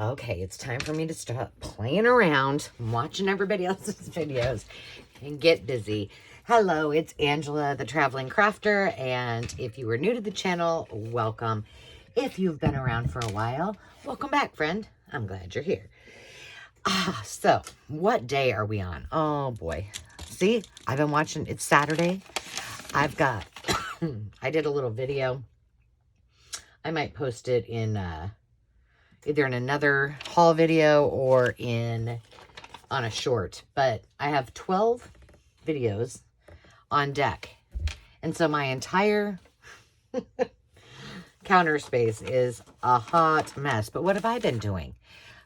Okay, it's time for me to stop playing around, watching everybody else's videos, and get busy. Hello, it's Angela, the Traveling Crafter, and if you are new to the channel, welcome. If you've been around for a while, welcome back, friend. I'm glad you're here. So, what day are we on? Oh, boy. See, I've been watching, it's Saturday. I've got, I did a little video. I might post it in, either in another haul video or on a short, but I have 12 videos on deck. And so my entire counter space is a hot mess. But what have I been doing?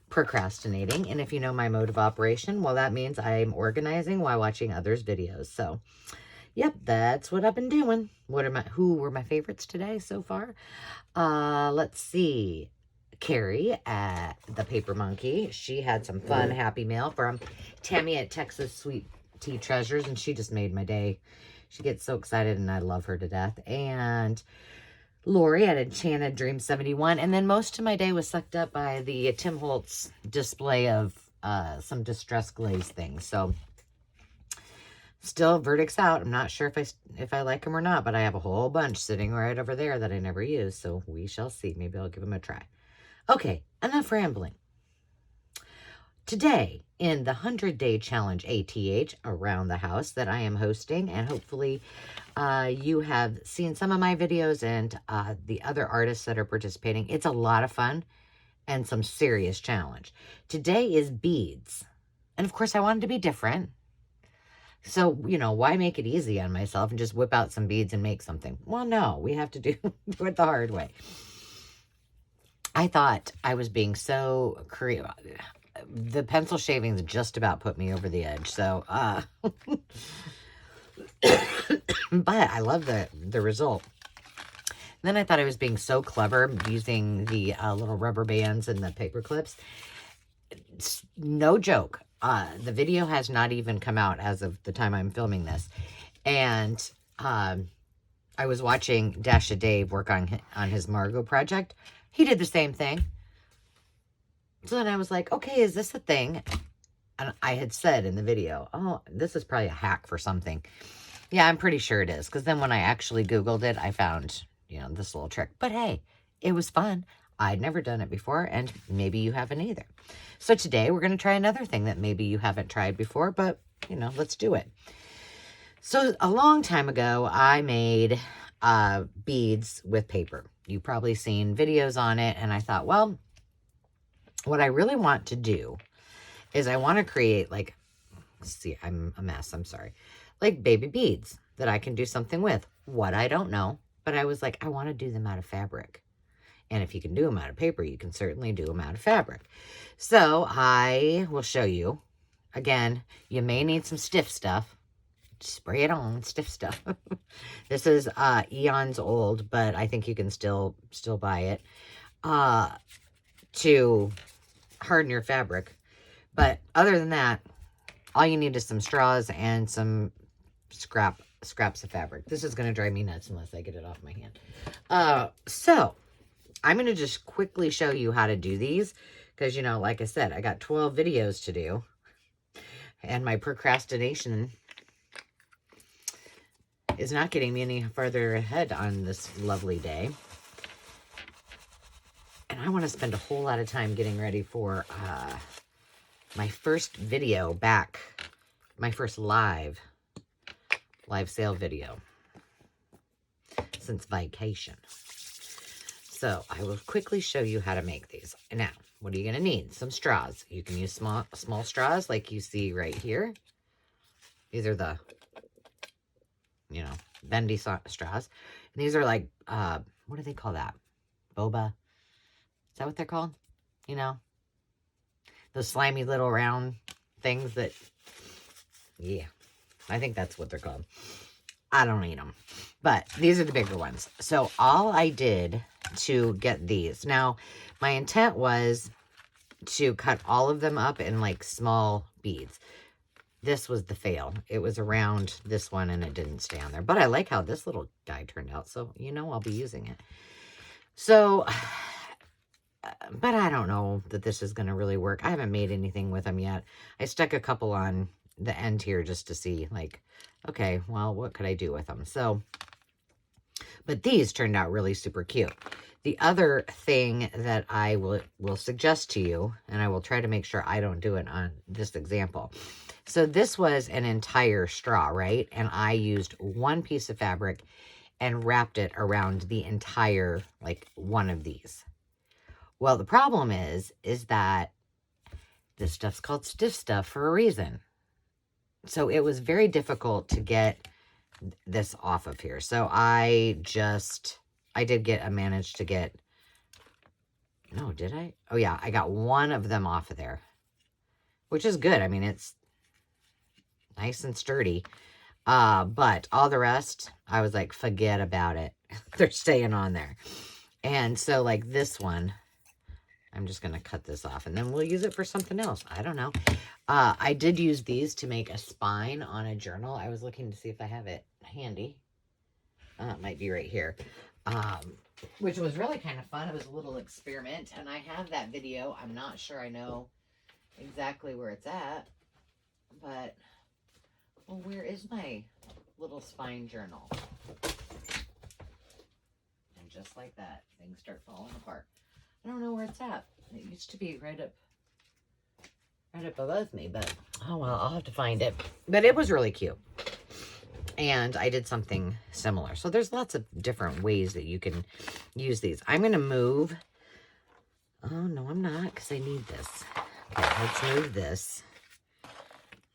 Procrastinating. And if you know my mode of operation, well, that means I'm organizing while watching others' videos. So, yep, that's what I've been doing. Who were my favorites today so far? Let's see. Carrie at the Paper Monkey. She had some fun Happy Mail from Tammy at Texas Sweet Tea Treasures, and she just made my day. She gets so excited, and I love her to death. And Lori at Enchanted Dream 71. And then most of my day was sucked up by the Tim Holtz display of some distress glaze things. So still verdicts out. I'm not sure if I like them or not, but I have a whole bunch sitting right over there that I never use. So we shall see. Maybe I'll give them a try. Okay, enough rambling. Today, in the 100-Day Challenge ATH around the house that I am hosting, and hopefully you have seen some of my videos and the other artists that are participating. It's a lot of fun and some serious challenge. Today is beads. And of course, I wanted to be different. So, you know, why make it easy on myself and just whip out some beads and make something? Well, no, we have to do it the hard way. I thought I was being so creative. The pencil shavings just about put me over the edge. So, but I love the result. And then I thought I was being so clever using the little rubber bands and the paper clips. It's no joke. The video has not even come out as of the time I'm filming this. And I was watching Dasha Dave work on his Margot project. He did the same thing. So then I was like, okay, is this a thing? And I had said in the video, oh, this is probably a hack for something. Yeah, I'm pretty sure it is. Because then when I actually Googled it, I found, you know, this little trick. But hey, it was fun. I'd never done it before, and maybe you haven't either. So today we're going to try another thing that maybe you haven't tried before, but, you know, let's do it. So a long time ago, I made beads with paper. You've probably seen videos on it, and I thought, well, what I really want to do is I want to create, like, see, I'm a mess, I'm sorry, like baby beads that I can do something with. What, I don't know, but I was like, I want to do them out of fabric. And if you can do them out of paper, you can certainly do them out of fabric. So I will show you. Again, you may need some stiff stuff. Spray it on, stiff stuff. This is eons old, but I think you can still buy it to harden your fabric. But other than that, all you need is some straws and some scraps of fabric. This is going to drive me nuts unless I get it off my hand. So I'm going to just quickly show you how to do these because, you know, like I said, I got 12 videos to do, and my procrastination is not getting me any further ahead on this lovely day. And I want to spend a whole lot of time getting ready for my first video back, my first live sale video since vacation. So I will quickly show you how to make these. Now, what are you going to need? Some straws. You can use small straws like you see right here. These are the, you know, bendy straws. And these are like, what do they call that? Boba? Is that what they're called? You know, those slimy little round things that, yeah, I think that's what they're called. I don't eat them, but these are the bigger ones. So all I did to get these, now my intent was to cut all of them up in like small beads. This was the fail. It was around this one and it didn't stay on there, but I like how this little guy turned out. So, you know, I'll be using it. So but I don't know that this is going to really work. I haven't made anything with them yet. I stuck a couple on the end here just to see, like, okay, well, what could I do with them? So, but these turned out really super cute. The other thing that I will suggest to you, and I will try to make sure I don't do it on this example. So this was an entire straw, right? And I used one piece of fabric and wrapped it around the entire, like, one of these. Well, the problem is that this stuff's called stiff stuff for a reason. So it was very difficult to get this off of here. So I managed to get, no, did I? Oh yeah, I got one of them off of there, which is good. I mean, it's nice and sturdy. But all the rest, I was like, forget about it. They're staying on there. And so like this one, I'm just going to cut this off and then we'll use it for something else. I don't know. I did use these to make a spine on a journal. I was looking to see if I have it handy. It might be right here. Which was really kind of fun. It was a little experiment and I have that video. I'm not sure I know exactly where it's at, but well, where is my little spine journal? And just like that, things start falling apart. I don't know where it's at. It used to be right up above me, but oh well, I'll have to find it. But it was really cute. And I did something similar. So there's lots of different ways that you can use these. I'm going to move. Oh, no, I'm not, because I need this. Okay, let's move this.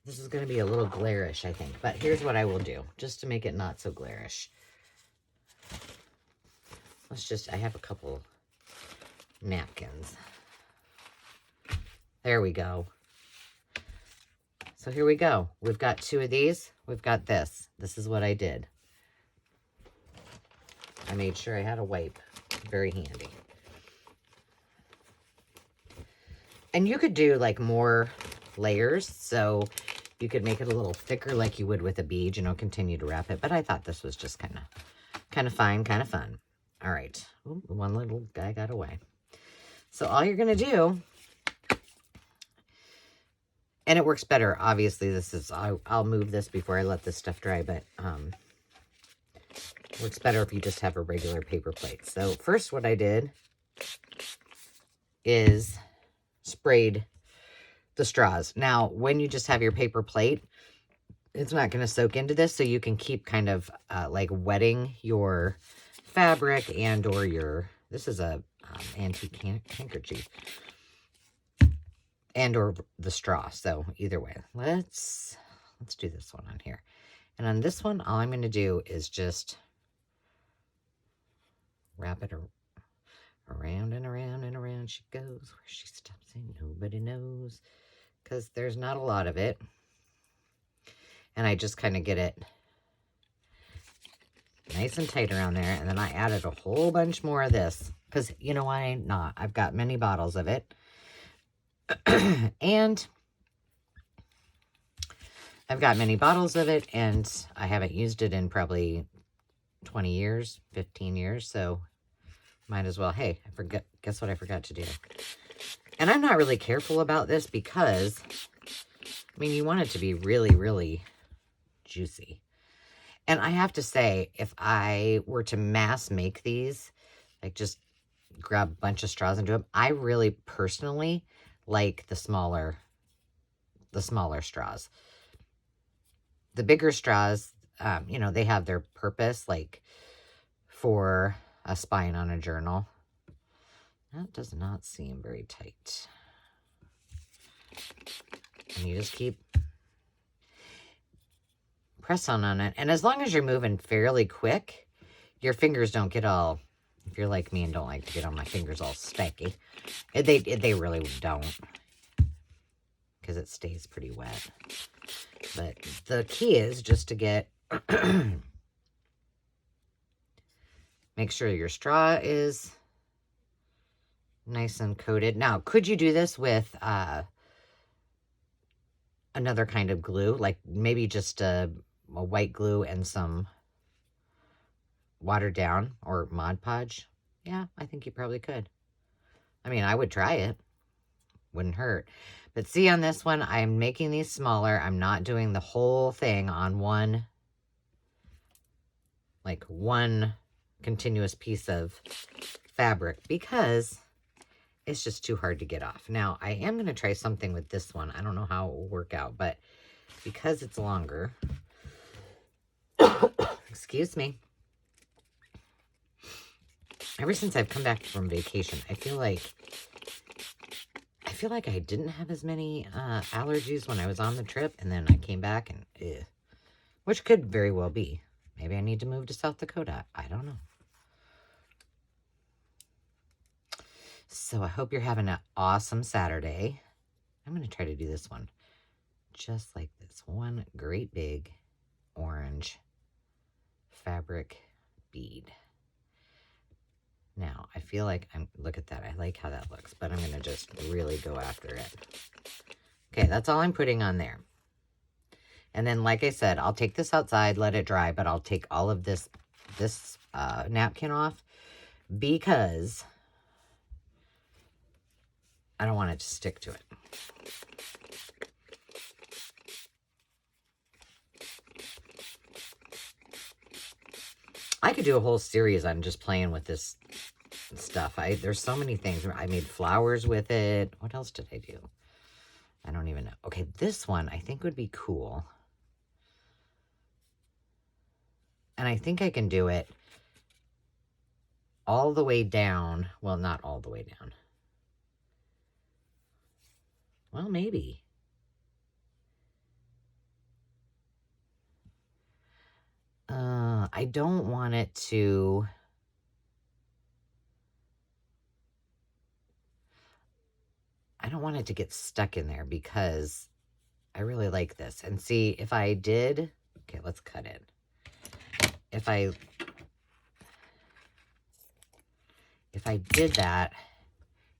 This is going to be a little glarish, I think. But here's what I will do, just to make it not so glarish. I have a couple napkins. There we go. So here we go. We've got two of these. We've got this. This is what I did. I made sure I had a wipe. Very handy. And you could do like more layers. So you could make it a little thicker like you would with a bead, you know, continue to wrap it. But I thought this was just kind of fine, kind of fun. All right. Ooh, one little guy got away. So all you're going to do, and it works better, obviously, I'll move this before I let this stuff dry, but it works better if you just have a regular paper plate. So first what I did is sprayed the straws. Now, when you just have your paper plate, it's not going to soak into this, so you can keep kind of like wetting your fabric and or this is a antique handkerchief and or the straw. So either way, let's do this one on here. And on this one, all I'm going to do is just wrap it around and around and around she goes. Where she stops and nobody knows, because there's not a lot of it. And I just kind of get it nice and tight around there. And then I added a whole bunch more of this, because you know why not? I've got many bottles of it. And I've got many bottles of it, and I haven't used it in probably 20 years, 15 years, so might as well. Hey, guess what I forgot to do? And I'm not really careful about this because, I mean, you want it to be really, really juicy. And I have to say, if I were to mass make these, like just grab a bunch of straws and do them, I really personally like the smaller straws. The bigger straws, you know, they have their purpose, like for a spine on a journal. That does not seem very tight. And you just keep pressing on it. And as long as you're moving fairly quick, your fingers don't get all, if you're like me and don't like to get on my fingers all stanky, they really don't, because it stays pretty wet. But the key is just to get, make sure your straw is nice and coated. Now, could you do this with another kind of glue, like maybe just a white glue and some watered down or Mod Podge? Yeah, I think you probably could. I mean, I would try it. Wouldn't hurt. But see, on this one, I'm making these smaller. I'm not doing the whole thing on one, like one continuous piece of fabric because it's just too hard to get off. Now, I am going to try something with this one. I don't know how it will work out, but because it's longer, excuse me, ever since I've come back from vacation, I feel like I didn't have as many allergies when I was on the trip, and then I came back and, which could very well be. Maybe I need to move to South Dakota. I don't know. So I hope you're having an awesome Saturday. I'm going to try to do this one just like this. One great big orange fabric bead. Now, I feel like look at that. I like how that looks, but I'm going to just really go after it. Okay, that's all I'm putting on there. And then, like I said, I'll take this outside, let it dry, but I'll take all of this napkin off because I don't want it to stick to it. I could do a whole series on just playing with this stuff. There's so many things. I made flowers with it. What else did I do? I don't even know. Okay, this one I think would be cool. And I think I can do it all the way down. Well, not all the way down. Well, maybe. I don't want it to... I don't want it to get stuck in there because I really like this. And see, if I did... Okay, let's cut it. If I did that,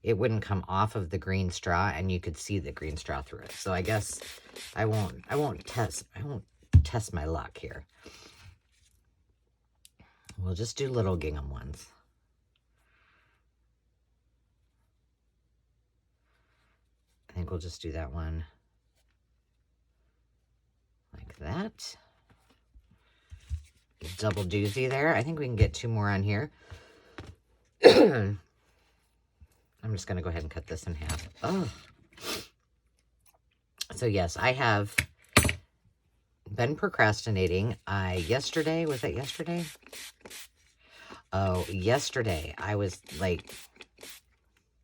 it wouldn't come off of the green straw and you could see the green straw through it. So I guess I won't test my luck here. We'll just do little gingham ones. I think we'll just do that one like that. Double doozy there. I think we can get 2 more on here. I'm just going to go ahead and cut this in half. Oh. So yes, I have been procrastinating. Yesterday, was that yesterday? Oh, yesterday I was like,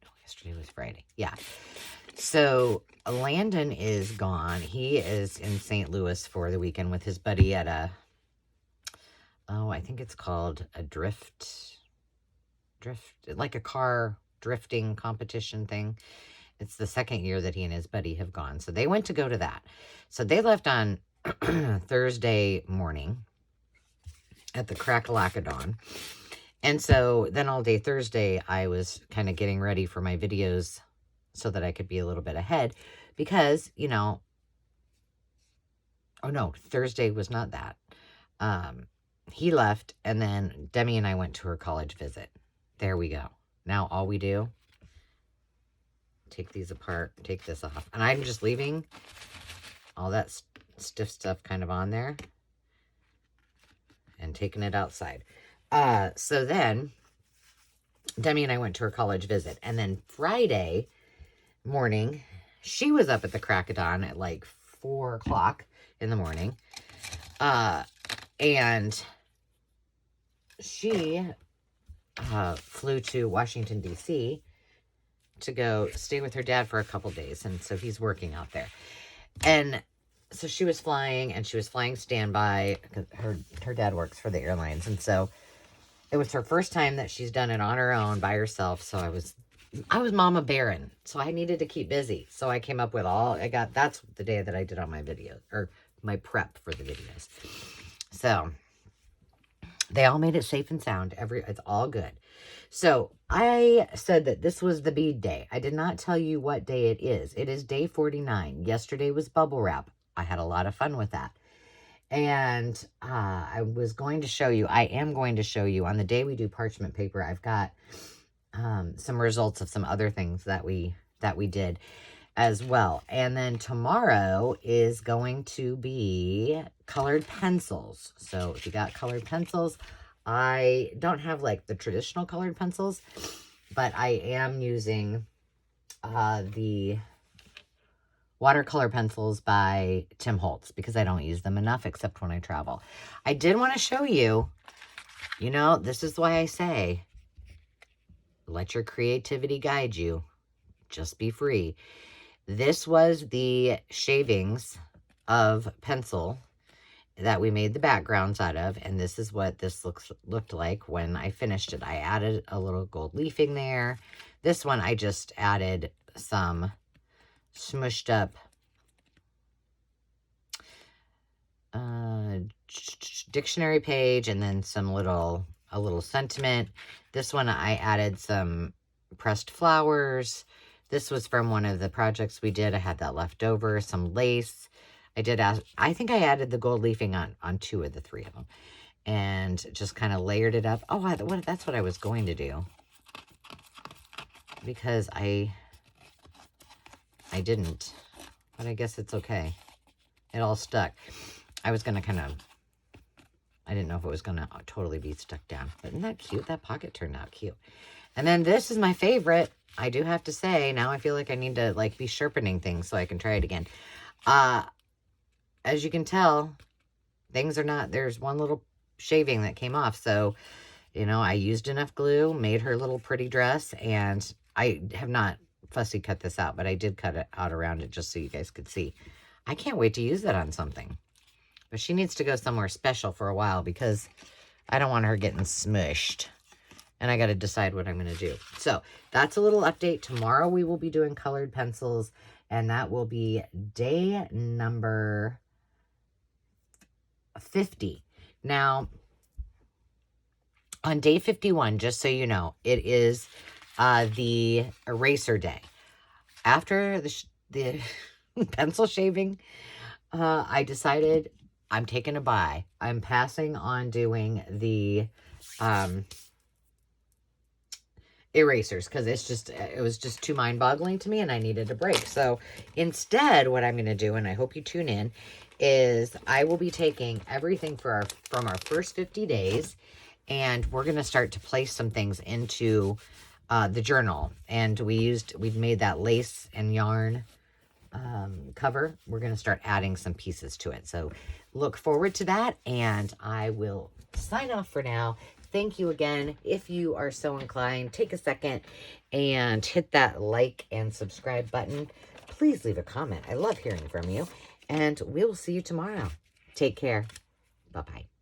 no, yesterday was Friday. Yeah. So Landon is gone. He is in St. Louis for the weekend with his buddy at a, I think it's called a drift, like a car drifting competition thing. It's the second year that he and his buddy have gone. So they went to go to that. So they left on Thursday morning at the crack-a-lack-a-dawn. And so then all day Thursday, I was kind of getting ready for my videos so that I could be a little bit ahead because, you know, oh no, Thursday was not that. He left and then Demi and I went to her college visit. There we go. Now all we do, take these apart, take this off. And I'm just leaving all that stiff stuff kind of on there and taking it outside. So then Demi and I went to her college visit. And then Friday morning, she was up at the crack of dawn at like 4 o'clock in the morning. And she flew to Washington, D.C. to go stay with her dad for a couple days. And so he's working out there. And so she was flying, and she was flying standby because her dad works for the airlines. And so it was her first time that she's done it on her own by herself. So I was Mama Baron, so I needed to keep busy. So I came up with that's the day that I did all my videos, or my prep for the videos. So they all made it safe and sound. It's all good. So I said that this was the bead day. I did not tell you what day it is. It is day 49. Yesterday was bubble wrap. I had a lot of fun with that. And I am going to show you on the day we do parchment paper. I've got some results of some other things that we did as well. And then tomorrow is going to be colored pencils. So if you got colored pencils, I don't have like the traditional colored pencils, but I am using the watercolor pencils by Tim Holtz because I don't use them enough except when I travel. I did want to show you, you know, this is why I say, let your creativity guide you. Just be free. This was the shavings of pencil that we made the backgrounds out of, and this is what this looked like when I finished it. I added a little gold leafing there. This one I just added some smushed up dictionary page and then a little sentiment. This one I added some pressed flowers. This was from one of the projects we did. I had that left over, some lace. I think I added the gold leafing on 2 of the 3 of them and just kind of layered it up. Oh, that's what I was going to do because I didn't, but I guess it's okay. It all stuck. I was going to I didn't know if it was going to totally be stuck down. But isn't that cute? That pocket turned out cute. And then this is my favorite. I do have to say, now I feel like I need to like be sharpening things so I can try it again. As you can tell, things are not, there's one little shaving that came off. So, you know, I used enough glue, made her little pretty dress, and I have not fussy cut this out, but I did cut it out around it just so you guys could see. I can't wait to use that on something. But she needs to go somewhere special for a while because I don't want her getting smushed. And I got to decide what I'm going to do. So that's a little update. Tomorrow we will be doing colored pencils. And that will be day number 50. Now, on day 51, just so you know, it is the eraser day. After the pencil shaving, I decided I'm taking a bye. I'm passing on doing the erasers because it was just too mind-boggling to me and I needed a break. So instead, what I'm going to do, and I hope you tune in, is I will be taking everything from our first 50 days and we're going to start to place some things into the journal. And we've made that lace and yarn cover. We're going to start adding some pieces to it. So look forward to that, and I will sign off for now. Thank you again. If you are so inclined, take a second and hit that like and subscribe button. Please leave a comment. I love hearing from you, and we'll see you tomorrow. Take care. Bye-bye.